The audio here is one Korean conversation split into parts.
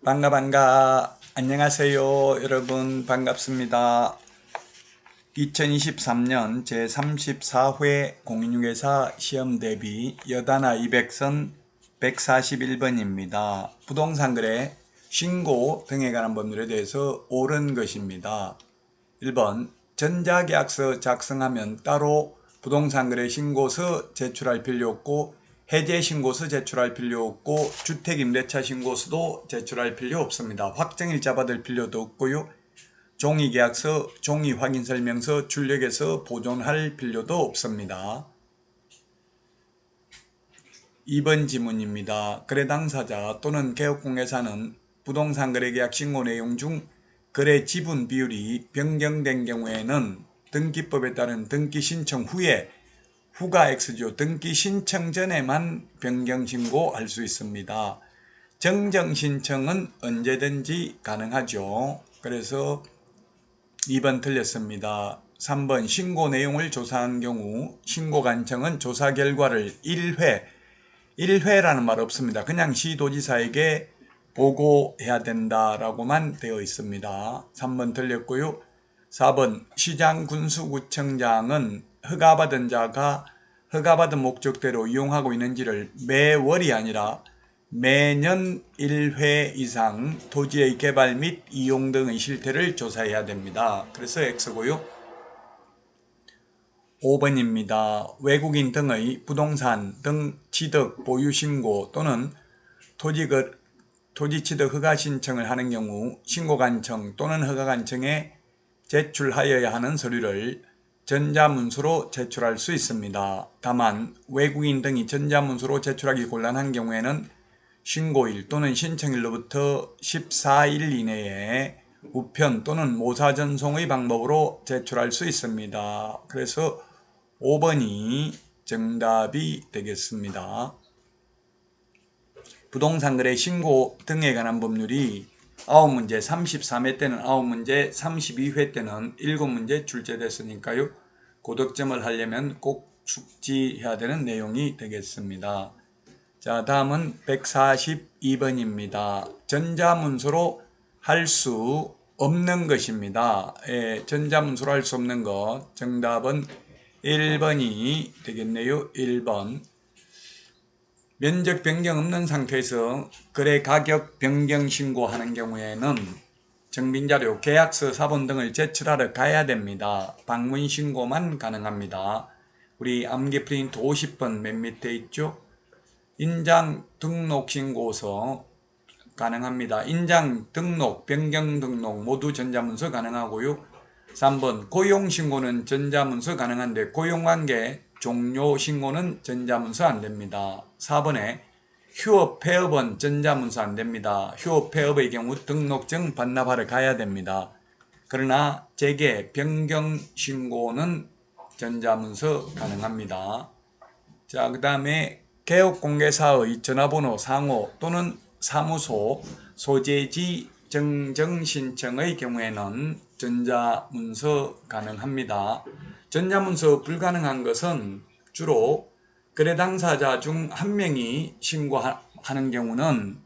반가. 안녕하세요. 여러분 반갑습니다. 2023년 제34회 공인중개사 시험 대비 여단아 200선 141번입니다. 부동산 거래, 신고 등에 관한 법률에 대해서 옳은 것입니다. 1번 전자계약서 작성하면 따로 부동산 거래 신고서 제출할 필요 없고 해제신고서 제출할 필요 없고 주택임대차 신고서도 제출할 필요 없습니다. 확정일자 받을 필요도 없고요. 종이계약서, 종이확인설명서, 출력해서 보존할 필요도 없습니다. 2번 지문입니다. 거래 당사자 또는 개업공개사는 부동산 거래계약 신고 내용 중 거래 지분 비율이 변경된 경우에는 등기법에 따른 등기 신청 후에 후가 X죠. 등기 신청 전에만 변경 신고할 수 있습니다. 정정 신청은 언제든지 가능하죠. 그래서 2번 틀렸습니다. 3번 신고 내용을 조사한 경우 신고 간청은 조사 결과를 1회라는 말 없습니다. 그냥 시도지사에게 보고해야 된다라고만 되어 있습니다. 3번 틀렸고요. 4번 시장군수구청장은 허가받은 자가 허가받은 목적대로 이용하고 있는지를 매월이 아니라 매년 1회 이상 토지의 개발 및 이용 등의 실태를 조사해야 됩니다. 그래서 X고요. 5번입니다. 외국인 등의 부동산 등 취득 보유 신고 또는 토지 취득 허가 신청을 하는 경우 신고간청 또는 허가간청에 제출하여야 하는 서류를 전자문서로 제출할 수 있습니다. 다만 외국인 등이 전자문서로 제출하기 곤란한 경우에는 신고일 또는 신청일로부터 14일 이내에 우편 또는 모사 전송의 방법으로 제출할 수 있습니다. 그래서 5번이 정답이 되겠습니다. 부동산 거래 신고 등에 관한 법률이 9문제, 33회 때는 9문제, 32회 때는 7문제 출제됐으니까요. 고득점을 하려면 꼭 숙지해야 되는 내용이 되겠습니다. 자, 다음은 142번입니다. 전자문서로 할 수 없는 것입니다. 전자문서로 할 수 없는 것. 정답은 1번이 되겠네요. 1번. 면적 변경 없는 상태에서 거래 가격 변경 신고하는 경우에는 정빈자료, 계약서, 사본 등을 제출하러 가야 됩니다. 방문 신고만 가능합니다. 우리 암기 프린트 50번 맨 밑에 있죠? 인장 등록 신고서 가능합니다. 인장 등록, 변경 등록 모두 전자문서 가능하고요. 3번 고용신고는 전자문서 가능한데 고용관계 종료 신고는 전자문서 안됩니다. 4번에 휴업 폐업은 전자문서 안됩니다. 휴업 폐업의 경우 등록증 반납하러 가야 됩니다. 그러나 재개, 변경 신고는 전자문서 가능합니다. 자, 그 다음에 개업공개사의 전화번호 상호 또는 사무소 소재지 정정신청의 경우에는 전자문서 가능합니다. 전자문서 불가능한 것은 주로 거래 당사자 중 한 명이 신고하는 경우는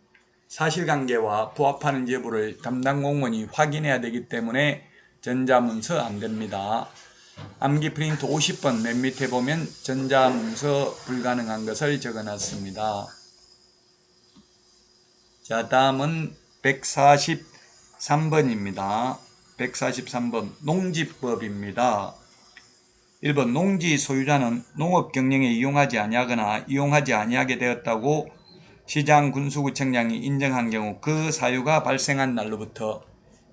사실관계와 부합하는 여부를 담당 공무원이 확인해야 되기 때문에 전자문서 안됩니다. 암기 프린트 50번 맨 밑에 보면 전자문서 불가능한 것을 적어놨습니다. 자, 다음은 143번입니다. 143번 농지법입니다. 1번 농지 소유자는 농업 경영에 이용하지 아니하거나 이용하지 아니하게 되었다고 시장군수구청장이 인정한 경우 그 사유가 발생한 날로부터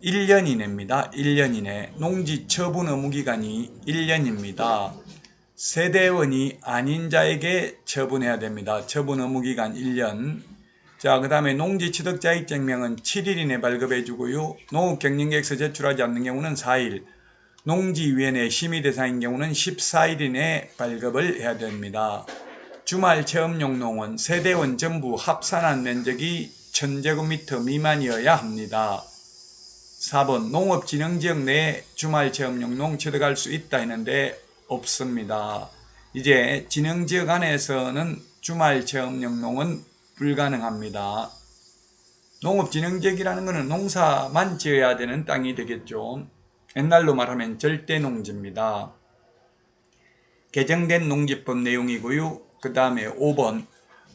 1년 이내입니다. 1년 이내. 농지 처분 의무기간이 1년입니다. 세대원이 아닌 자에게 처분해야 됩니다. 처분 의무기간 1년. 자, 그 다음에 농지 취득자익증명은 7일 이내 발급해 주고요. 농업경영계획서 제출하지 않는 경우는 4일. 농지위원회 심의 대상인 경우는 14일 이내 발급을 해야 됩니다. 주말 체험용 농은 세대원 전부 합산한 면적이 1000제곱미터 미만이어야 합니다. 4번 농업진흥지역 내에 주말 체험용 농 취득할 수 있다 했는데 없습니다. 이제 진흥지역 안에서는 주말 체험용 농은 불가능합니다. 농업진흥지역이라는 것은 농사만 지어야 되는 땅이 되겠죠. 옛날로 말하면 절대농지입니다. 개정된 농지법 내용이고요. 그 다음에 5번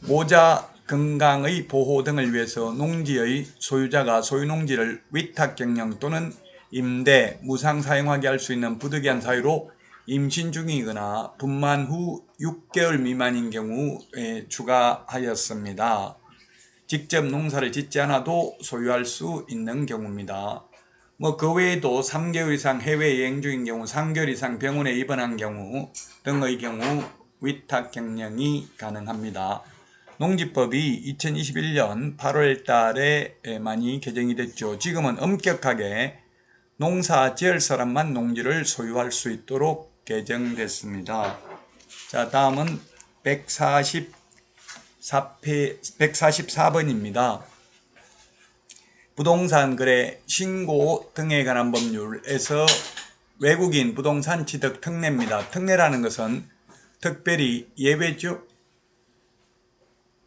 모자 건강의 보호 등을 위해서 농지의 소유자가 소유농지를 위탁경영 또는 임대, 무상 사용하게 할 수 있는 부득이한 사유로 임신 중이거나 분만 후 6개월 미만인 경우에 추가하였습니다. 직접 농사를 짓지 않아도 소유할 수 있는 경우입니다. 그 외에도 3개월 이상 해외여행 중인 경우, 3개월 이상 병원에 입원한 경우 등의 경우 위탁 경영이 가능합니다. 농지법이 2021년 8월 달에 많이 개정이 됐죠. 지금은 엄격하게 농사 지을 사람만 농지를 소유할 수 있도록 개정됐습니다. 자, 다음은 144번입니다. 부동산 거래 신고 등에 관한 법률에서 외국인 부동산 취득 특례입니다. 특례라는 것은 특별히 예외죠.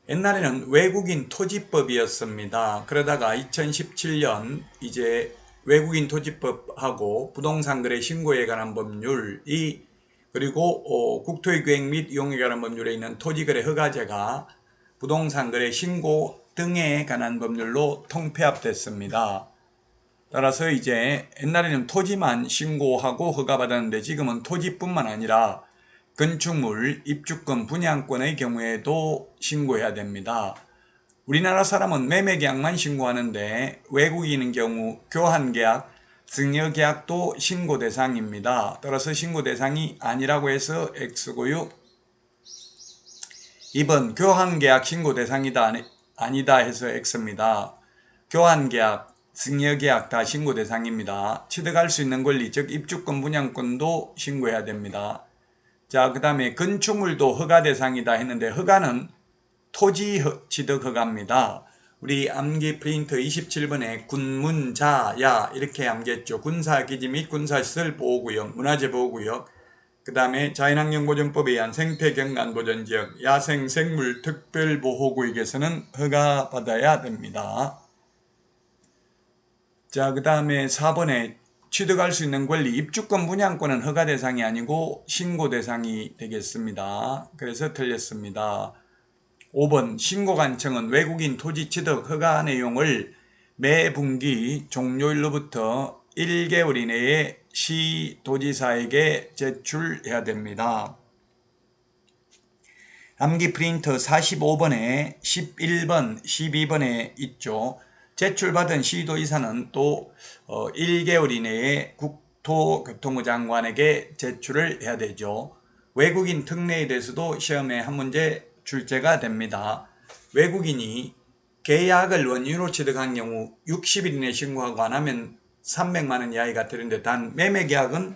옛날에는 외국인 토지법이었습니다. 그러다가 2017년 이제 외국인 토지법하고 부동산 거래 신고에 관한 법률이 그리고 국토의 계획 및 이용에 관한 법률에 있는 토지거래 허가제가 부동산 거래 신고 등에 관한 법률로 통폐합됐습니다. 따라서 이제 옛날에는 토지만 신고하고 허가받았는데 지금은 토지뿐만 아니라 건축물, 입주권, 분양권의 경우에도 신고해야 됩니다. 우리나라 사람은 매매계약만 신고하는데 외국인인 경우 교환계약, 증여계약도 신고 대상입니다. 따라서 신고 대상이 아니라고 해서 X고요. 2번 교환계약 신고 대상이다 아니다 해서 X입니다. 교환계약, 증여계약 다 신고 대상입니다. 취득할 수 있는 권리 즉 입주권, 분양권도 신고해야 됩니다. 자, 그 다음에 건축물도 허가 대상이다 했는데 허가는 토지 취득 허가입니다. 우리 암기 프린트 27번에 군문자야 이렇게 암기했죠. 군사기지 및 군사시설 보호구역, 문화재 보호구역, 그 다음에 자연환경보전법에 의한 생태경관보전지역, 야생생물 특별보호구역에서는 허가받아야 됩니다. 자, 그 다음에 4번에 취득할 수 있는 권리, 입주권, 분양권은 허가 대상이 아니고 신고 대상이 되겠습니다. 그래서 틀렸습니다. 5번 신고관청은 외국인 토지 취득 허가 내용을 매 분기 종료일로부터 1개월 이내에 시도지사에게 제출해야 됩니다. 암기 프린터 45번에 11번, 12번에 있죠. 제출받은 시도지사는 또 1개월 이내에 국토교통부 장관에게 제출을 해야 되죠. 외국인 특례에 대해서도 시험에 한 문제 출제가 됩니다. 외국인이 계약을 원유로 취득한 경우 60일 이내 신고하고 안 하면 300만원 이하가 되는데 단 매매계약은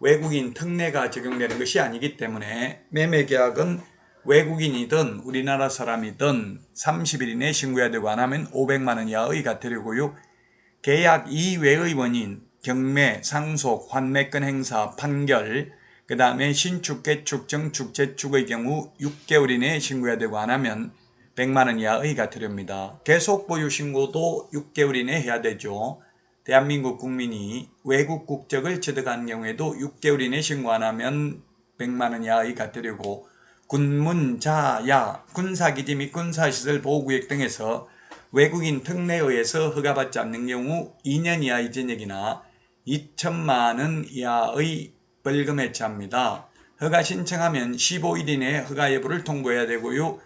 외국인 특례가 적용되는 것이 아니기 때문에 매매계약은 외국인이든 우리나라 사람이든 30일 이내 신고해야 되고 안 하면 500만원 이하의 과태료고요. 계약 이외의 원인, 경매, 상속, 환매권 행사, 판결, 그 다음에 신축, 개축, 정축, 재축의 경우 6개월 이내에 신고해야 되고 안 하면 100만원 이하의 과태료입니다. 계속 보유 신고도 6개월 이내에 해야 되죠. 대한민국 국민이 외국 국적을 취득한 경우에도 6개월 이내에 신고 안 하면 100만원 이하의 과태료고 군문자야, 군사기지 및 군사시설 보호구역 등에서 외국인 특례에 의해서 허가받지 않는 경우 2년 이하의 징역이나 2천만원 이하의 벌금에 처합니다. 허가 신청하면 15일 이내에 허가 여부를 통보해야 되고요.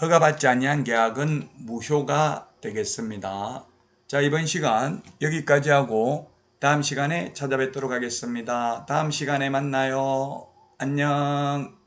허가받지 아니한 계약은 무효가 되겠습니다. 자, 이번 시간 여기까지 하고 다음 시간에 찾아뵙도록 하겠습니다. 다음 시간에 만나요. 안녕.